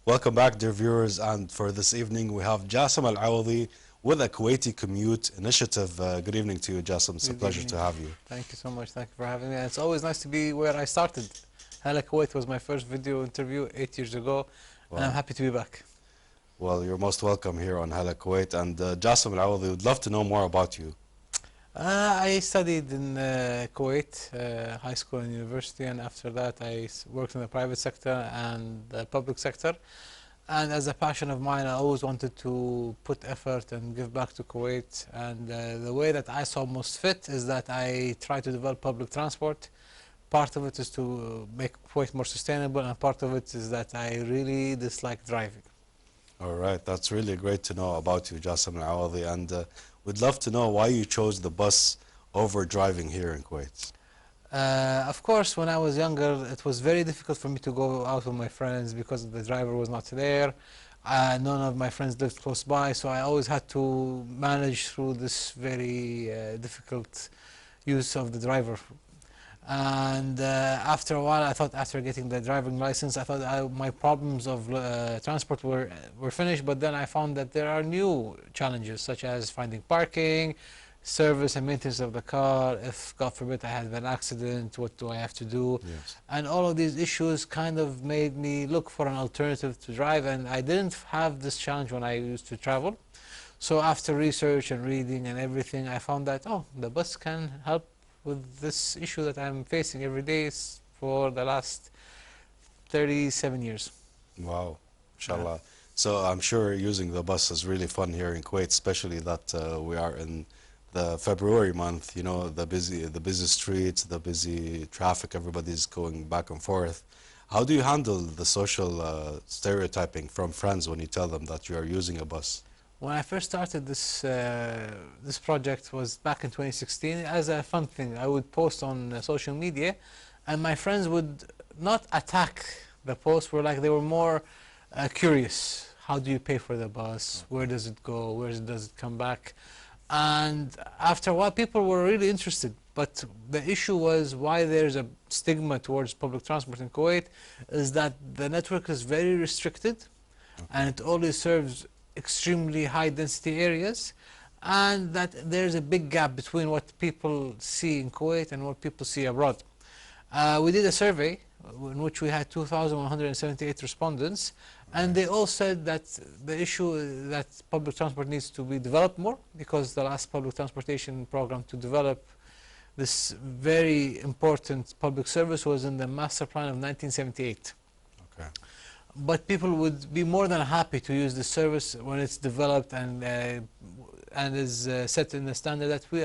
Welcome back, dear viewers, and for this evening we have Jassim Alawadhi with a Kuwaiti Commute initiative. Good evening to you, Jassim. It's a pleasure to have you. Thank you so much. Thank you for having me. It's always nice to be where I started. Hala Kuwait was my first video interview 8 years ago, and I'm happy to be back. Well, you're most welcome here on Hala Kuwait, and Jassim Alawadhi, would love to know more about you. I studied in Kuwait, high school and university, and after that I worked in the private sector and the public sector. And as a passion of mine, I always wanted to put effort and give back to Kuwait. And the way that I saw most fit is that I try to develop public transport. Part of it is to make Kuwait more sustainable, and part of it is that I really dislike driving. All right, that's really great to know about you, Jassim Alawadhi, and we'd love to know why you chose the bus over driving here in Kuwait. Of course, when I was younger, it was very difficult for me to go out with my friends because the driver was not there. None of my friends lived close by, so I always had to manage through this very difficult use of the driver. And after a while, I thought, after getting the driving license, I thought my problems of transport were finished. But then I found that there are new challenges, such as finding parking, service and maintenance of the car. If, God forbid, I had an accident, what do I have to do? Yes. And all of these issues kind of made me look for an alternative to drive, and I didn't have this challenge when I used to travel. So after research and reading and everything, I found that, oh, the bus can help with this issue that I'm facing every day for the last 37 years. Wow, inshallah. So I'm sure using the bus is really fun here in Kuwait, especially that we are in the February month, you know, the busy streets, the busy traffic, everybody's going back and forth. How do you handle the social stereotyping from friends when you tell them that you are using a bus? When I first started this project was back in 2016. As a fun thing, I would post on social media, and my friends would not attack the post. They were more curious. How do you pay for the bus? Where does it go? Where does it come back? And after a while, people were really interested. But the issue was why there's a stigma towards public transport in Kuwait is that the network is very restricted, and it only serves extremely high density areas, and that there's a big gap between what people see in Kuwait and what people see abroad. We did a survey in which we had 2,178 respondents, and they all said that the issue is that public transport needs to be developed more, because the last public transportation program to develop this very important public service was in the master plan of 1978. Okay. But people would be more than happy to use the service when it's developed and is set in the standard that we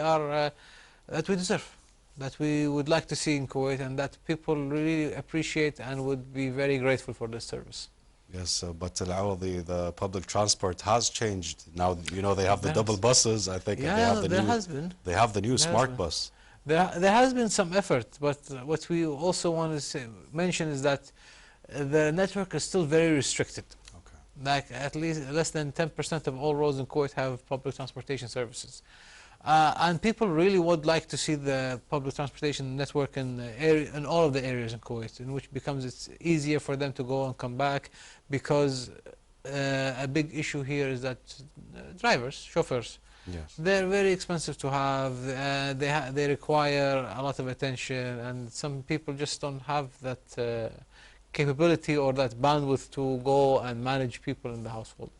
deserve, that we would like to see in Kuwait, and that people really appreciate and would be very grateful for this service. Yes, but Alawadhi, the public transport has changed. Now, you know, they have the double buses, I think. Yeah, they have the there new, has been. They have the new smart bus. There has been some effort, but what we also want to mention is that the network is still very restricted. Okay. Like at least less than 10% of all roads in Kuwait have public transportation services. And people really would like to see the public transportation network in all of the areas in Kuwait, in which it's easier for them to go and come back, because a big issue here is that chauffeurs, yes, they're very expensive to have. They require a lot of attention, and some people just don't have that capability or that bandwidth to go and manage people in the household.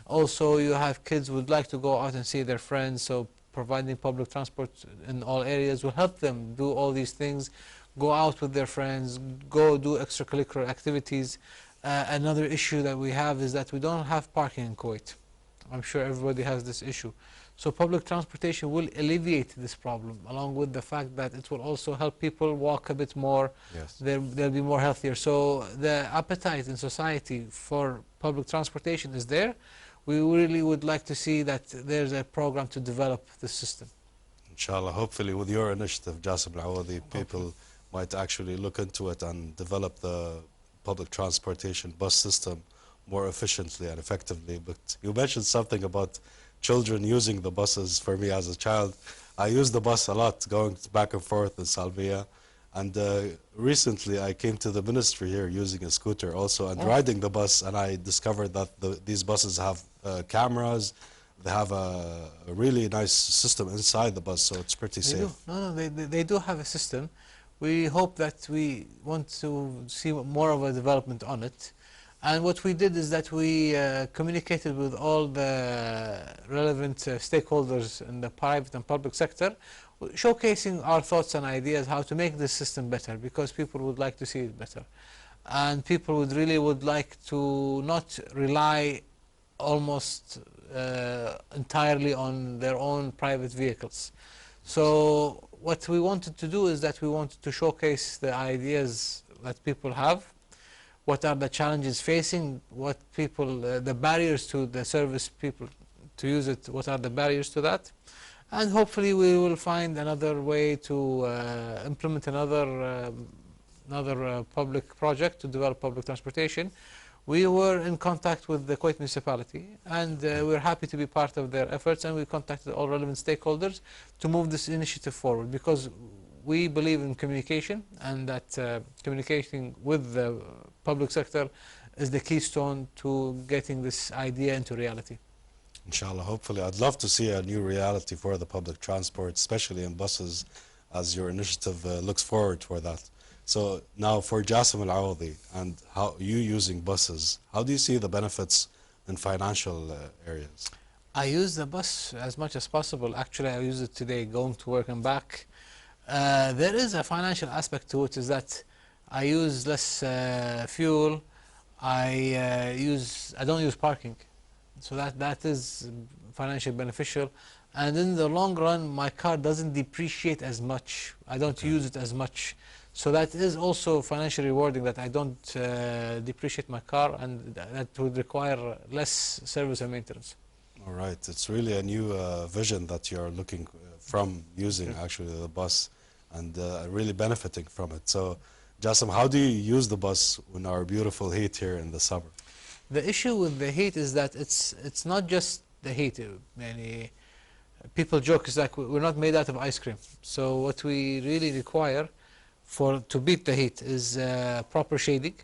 Also, you have kids who would like to go out and see their friends, so providing public transport in all areas will help them do all these things, go out with their friends, go do extracurricular activities. Another issue that we have is that we don't have parking in Kuwait. I'm sure everybody has this issue. So public transportation will alleviate this problem, along with the fact that it will also help people walk a bit more. yes, They'll be more healthier. So the appetite in society for public transportation is there. We really would like to see that there's a program to develop the system. Inshallah, hopefully with your initiative, Jassim Alawadhi, people might actually look into it and develop the public transportation bus system more efficiently and effectively. But you mentioned something about children using the buses. For me as a child, I used the bus a lot, going back and forth in Salmiya, And recently I came to the ministry here using a scooter also and Oh. riding the bus, and I discovered that these buses have cameras. They have a really nice system inside the bus, so it's pretty They safe. do. No, they do have a system. We hope that we want to see more of a development on it. And what we did is that we communicated with all the relevant stakeholders in the private and public sector, showcasing our thoughts and ideas how to make this system better, because people would like to see it better. And people would like to not rely almost entirely on their own private vehicles. So what we wanted to do is that we wanted to showcase the ideas that people have, what are the challenges facing, what people, the barriers to the service people to use it, what are the barriers to that, and hopefully we will find another way to implement another public project to develop public transportation. We were in contact with the Kuwait municipality, and we're happy to be part of their efforts, and we contacted all relevant stakeholders to move this initiative forward, because we believe in communication, and that communicating with the public sector is the keystone to getting this idea into reality. Inshallah, hopefully. I'd love to see a new reality for the public transport, especially in buses, as your initiative looks forward for that. So now for Jassim Alawadhi, and how you using buses, how do you see the benefits in financial areas? I use the bus as much as possible. Actually, I use it today going to work and back. There is a financial aspect to it, is that I use less fuel. I don't use parking, so that is financially beneficial. And in the long run, my car doesn't depreciate as much. I don't use it as much, so that is also financially rewarding, that I don't depreciate my car, and that would require less service and maintenance. All right, it's really a new vision that you're looking from using actually the bus, and really benefiting from it. So Jassim, how do you use the bus in our beautiful heat here in the summer? The issue with the heat is that it's not just the heat. People joke, it's like we're not made out of ice cream. So what we really require to beat the heat is proper shading,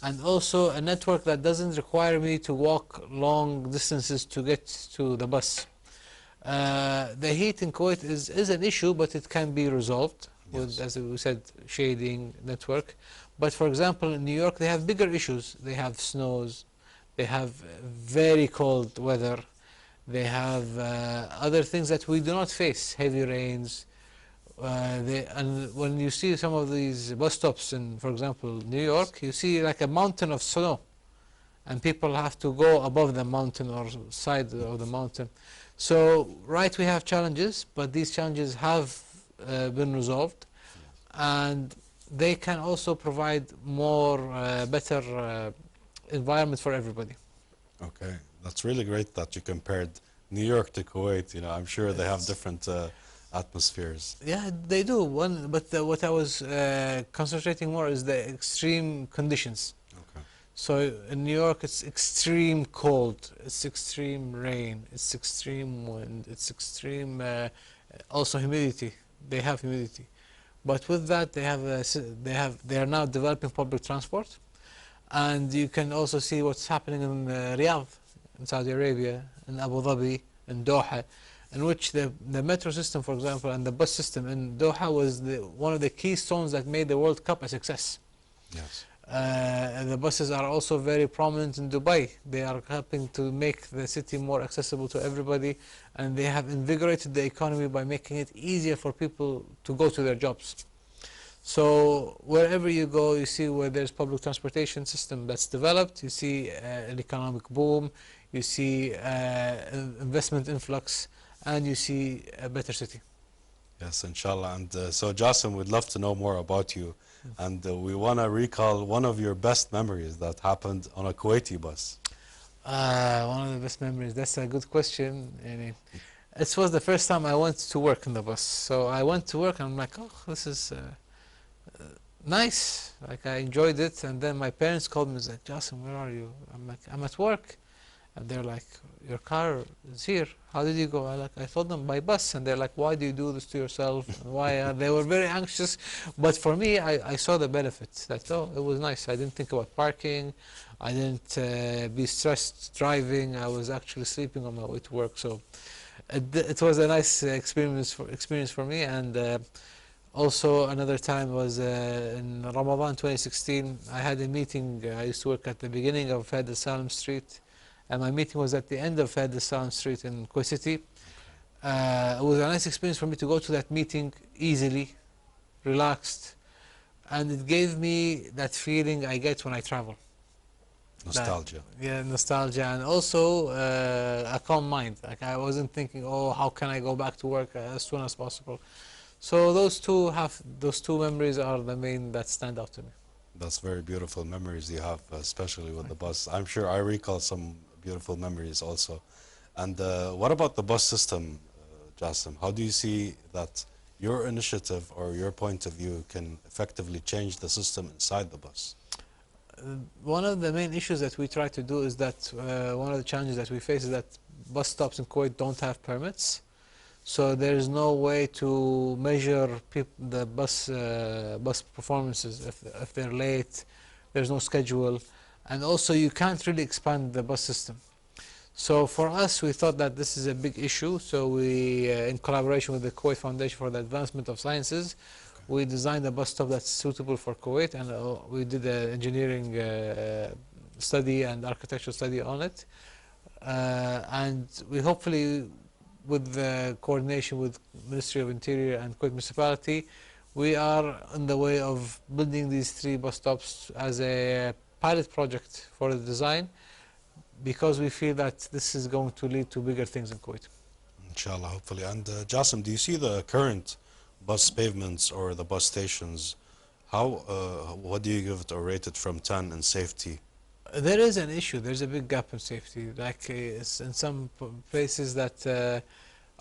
and also a network that doesn't require me to walk long distances to get to the bus. The heat in Kuwait is an issue, but it can be resolved with, as we said, shading, network. But for example, in New York, they have bigger issues. They have snows, they have very cold weather, they have other things that we do not face, heavy rains. And when you see some of these bus stops in, for example, New York, you see like a mountain of snow, and people have to go above the mountain or side of the mountain. So, right, we have challenges, but these challenges have been resolved, and they can also provide more better environment for everybody. Okay, that's really great that you compared New York to Kuwait. You know, I'm sure they have different atmospheres. Yeah, they do. But what I was concentrating more is the extreme conditions. Okay. So in New York, it's extreme cold, it's extreme rain, it's extreme wind, it's extreme also humidity. They have humidity, but with that they are now developing public transport, and you can also see what's happening in Riyadh, in Saudi Arabia, in Abu Dhabi, in Doha, in which the metro system, for example, and the bus system in Doha was one of the keystones that made the World Cup a success. Yes. And the buses are also very prominent in Dubai. They are helping to make the city more accessible to everybody, and they have invigorated the economy by making it easier for people to go to their jobs. So wherever you go, you see where there's public transportation system that's developed, you see an economic boom, you see investment influx, and you see a better city. Yes, inshallah. And so Jassim, we'd love to know more about you. And we want to recall one of your best memories that happened on a Kuwaiti bus. One of the best memories, that's a good question. It was the first time I went to work in the bus. So I went to work and I'm like, oh, this is nice. Like, I enjoyed it. And then my parents called me and said, Jassim, where are you? I'm like, I'm at work. And they're like, your car is here. How did you go? I told them by bus, and they're like, why do you do this to yourself? And why? They were very anxious, but for me, I saw the benefits. That it was nice. I didn't think about parking. I didn't be stressed driving. I was actually sleeping on my way to work. So it was a nice experience for me. And also another time was in Ramadan 2016. I had a meeting. I used to work at the beginning of Fahd Salam Street. And my meeting was at the end of Fahd Salam Street in Kuwait City. It was a nice experience for me to go to that meeting easily, relaxed, and it gave me that feeling I get when I travel. Nostalgia. Nostalgia, and also a calm mind. Like I wasn't thinking, oh, how can I go back to work as soon as possible. So those two memories are the main that stand out to me. That's very beautiful memories you have, especially with the bus. I'm sure I recall some beautiful memories also. And what about the bus system, Jassim? How do you see that your initiative or your point of view can effectively change the system inside the bus? One of the main issues that we try to do is that one of the challenges that we face is that bus stops in Kuwait don't have permits. So there is no way to measure the bus performances if they're late. There's no schedule, and also you can't really expand the bus system. So for us, we thought that this is a big issue. So we, in collaboration with the Kuwait Foundation for the Advancement of Sciences, we designed a bus stop that's suitable for Kuwait, and we did an engineering study and architectural study on it, and we hopefully, with the coordination with Ministry of Interior and Kuwait Municipality, we are on the way of building these 3 bus stops as a pilot project for the design, because we feel that this is going to lead to bigger things in Kuwait. Inshallah, hopefully. And Jassim, do you see the current bus pavements or the bus stations? What do you give it or rate it from 10 in safety? There is an issue. There's a big gap in safety. Like in some places that,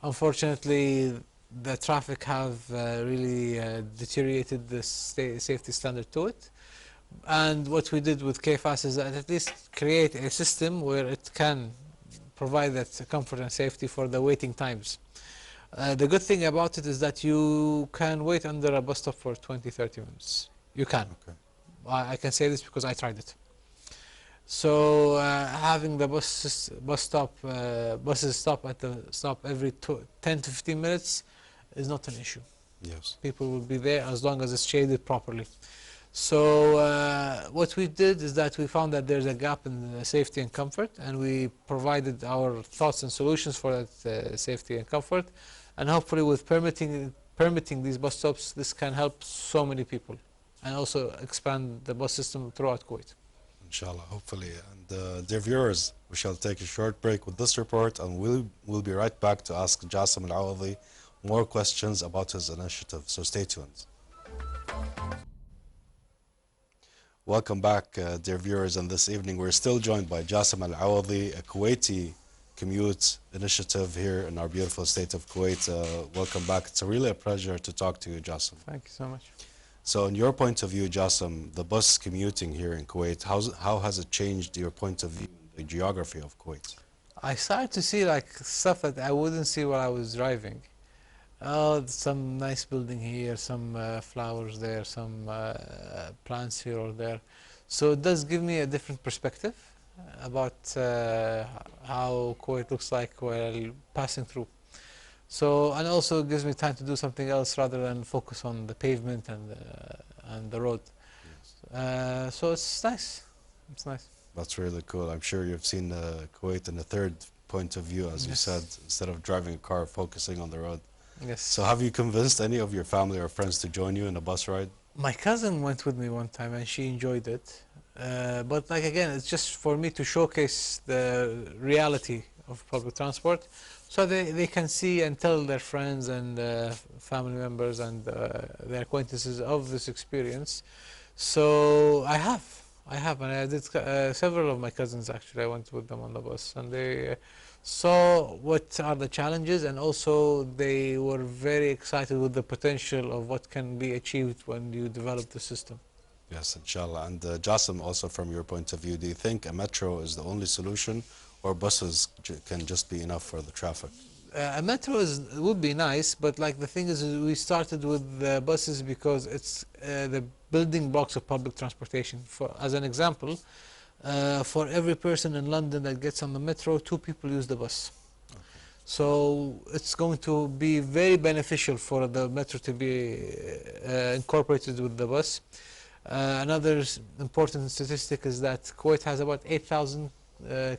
unfortunately, the traffic have really deteriorated the safety standard to it. And what we did with KFAS is that at least create a system where it can provide that comfort and safety for the waiting times. The good thing about it is that you can wait under a bus stop for 20-30 minutes. You can. Okay. I can say this because I tried it. So having the buses stop at the stop every 10 to 15 minutes is not an issue. Yes. People will be there as long as it's shaded properly. So what we did is that we found that there's a gap in safety and comfort, and we provided our thoughts and solutions for that safety and comfort. And hopefully with permitting these bus stops, this can help so many people and also expand the bus system throughout Kuwait. Inshallah, hopefully. And dear viewers, we shall take a short break with this report, and we'll be right back to ask Jassim Alawadhi more questions about his initiative. So stay tuned. Welcome back, dear viewers, and this evening we're still joined by Jassim Alawadhi, a Kuwaiti commute initiative here in our beautiful state of Kuwait. Welcome back. It's really a pleasure to talk to you, Jassim. Thank you so much. So in your point of view, Jassim, the bus commuting here in Kuwait, how has it changed your point of view, the geography of Kuwait? I started to see like stuff that I wouldn't see while I was driving. Oh, some nice building here, some flowers there, some plants here or there. So it does give me a different perspective about how Kuwait looks like while passing through. So, and also gives me time to do something else rather than focus on the pavement and the road. Yes. So it's nice. It's nice. That's really cool. I'm sure you've seen Kuwait in a third point of view, as you said, instead of driving a car, focusing on the road. Yes. So have you convinced any of your family or friends to join you in a bus ride? My cousin went with me one time and she enjoyed it. But like again, it's just for me to showcase the reality of public transport, so they can see and tell their friends and family members and their acquaintances of this experience. So I have, and I did several of my cousins actually. I went with them on the bus, and they saw what are the challenges, and also they were very excited with the potential of what can be achieved when you develop the system. Yes, inshallah. And Jassim, also from your point of view, do you think a metro is the only solution, Or buses can just be enough for the traffic? A metro would be nice, but like the thing is, we started with the buses because it's the building blocks of public transportation. As an example, for every person in London that gets on the metro, 2 people use the bus. So it's going to be very beneficial for the metro to be incorporated with the bus. Another important statistic is that Kuwait has about 8,000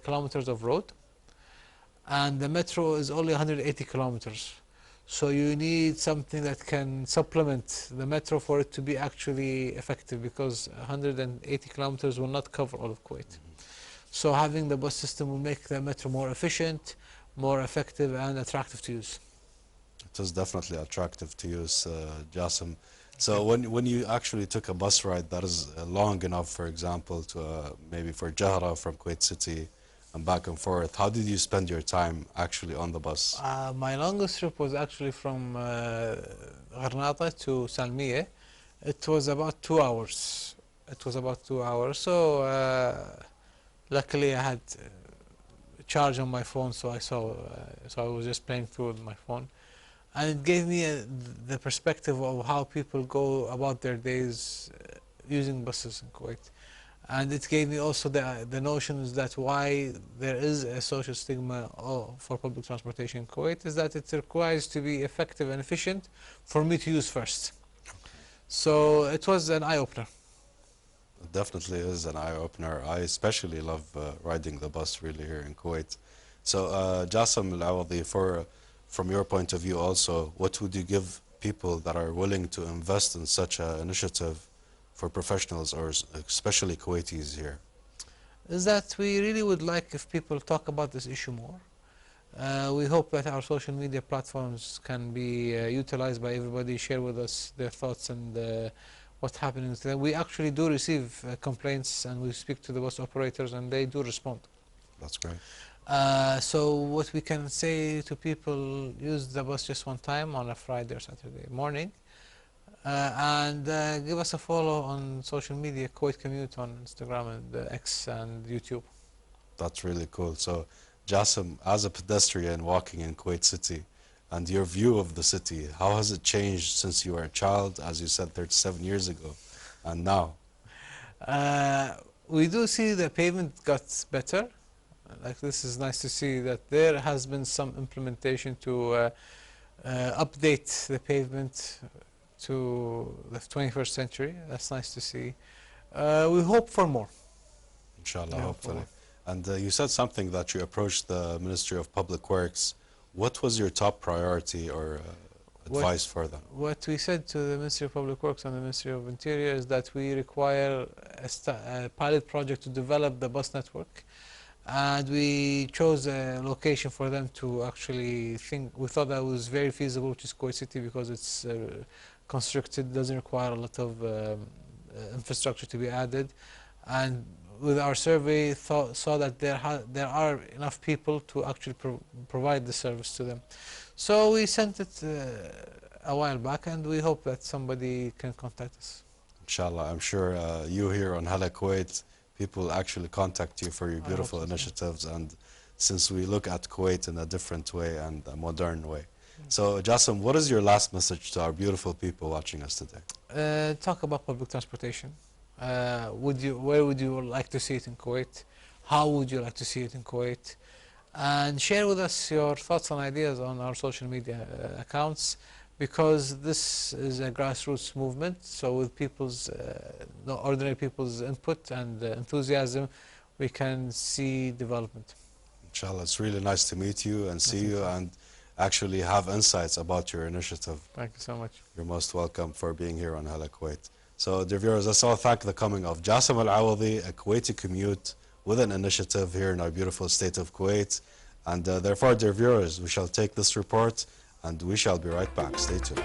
kilometers of road, and the metro is only 180 kilometers. So you need something that can supplement the metro for it to be actually effective, because 180 kilometers will not cover all of Kuwait. So having the bus system will make the metro more efficient, more effective, and attractive to use. It is definitely attractive to use, Jassim. So when you actually took a bus ride that is long enough, for example, to maybe for Jahra from Kuwait City and back and forth, how did you spend your time actually on the bus? My longest trip was actually from Gharnata to Salmiye. It was about 2 hours. So luckily I had charge on my phone, so I was just playing through with my phone, and it gave me the perspective of how people go about their days using buses in Kuwait. And it gave me also the notions that why there is a social stigma for public transportation in Kuwait is that it requires to be effective and efficient for me to use first. So it was an eye-opener. It definitely is an eye-opener. I especially love riding the bus really here in Kuwait. So Jassim Alawadhi, from your point of view also, what would you give people that are willing to invest in such an initiative for professionals, or especially Kuwaitis here? Is that we really would like if people talk about this issue more. We hope that our social media platforms can be utilized by everybody, share with us their thoughts and what's happening to them. We actually do receive complaints, and we speak to the bus operators, and they do respond. That's great. So what we can say to people, use the bus just one time on a Friday or Saturday morning, and give us a follow on social media, Kuwait Commute on Instagram and X and YouTube. That's really cool. So Jassim, as a pedestrian walking in Kuwait City, and your view of the city, how has it changed since you were a child, as you said 37 years ago, and now? We do see the pavement got better. Like, this is nice to see that there has been some implementation to update the pavement to the 21st century. That's nice to see. We hope for more. Inshallah, hopefully. And you said something that you approached the Ministry of Public Works. What was your top priority or advice for them? What we said to the Ministry of Public Works and the Ministry of Interior is that we require a pilot project to develop the bus network. And we chose a location for them to actually think. We thought that was very feasible, which is Kuwait City, because it's constructed, doesn't require a lot of infrastructure to be added. And with our survey, saw that there are enough people to actually provide the service to them. So we sent it a while back, and we hope that somebody can contact us. Inshallah, I'm sure you here on Hala Kuwait, people actually contact you for your beautiful initiatives, and since we look at Kuwait in a different way and a modern way. So Jassim, what is your last message to our beautiful people watching us today? Talk about public transportation. Where would you like to see it in Kuwait? How would you like to see it in Kuwait? And share with us your thoughts and ideas on our social media accounts, because this is a grassroots movement. So with ordinary people's input and enthusiasm, we can see development. Inshallah, it's really nice to meet you and see you and actually have insights about your initiative. Thank you so much. You're most welcome for being here on Hala Kuwait. So dear viewers, let's all thank the coming of Jassim Alawadhi, a Kuwaiti commute with an initiative here in our beautiful state of Kuwait. And therefore, dear viewers, we shall take this report and we shall be right back. Stay tuned.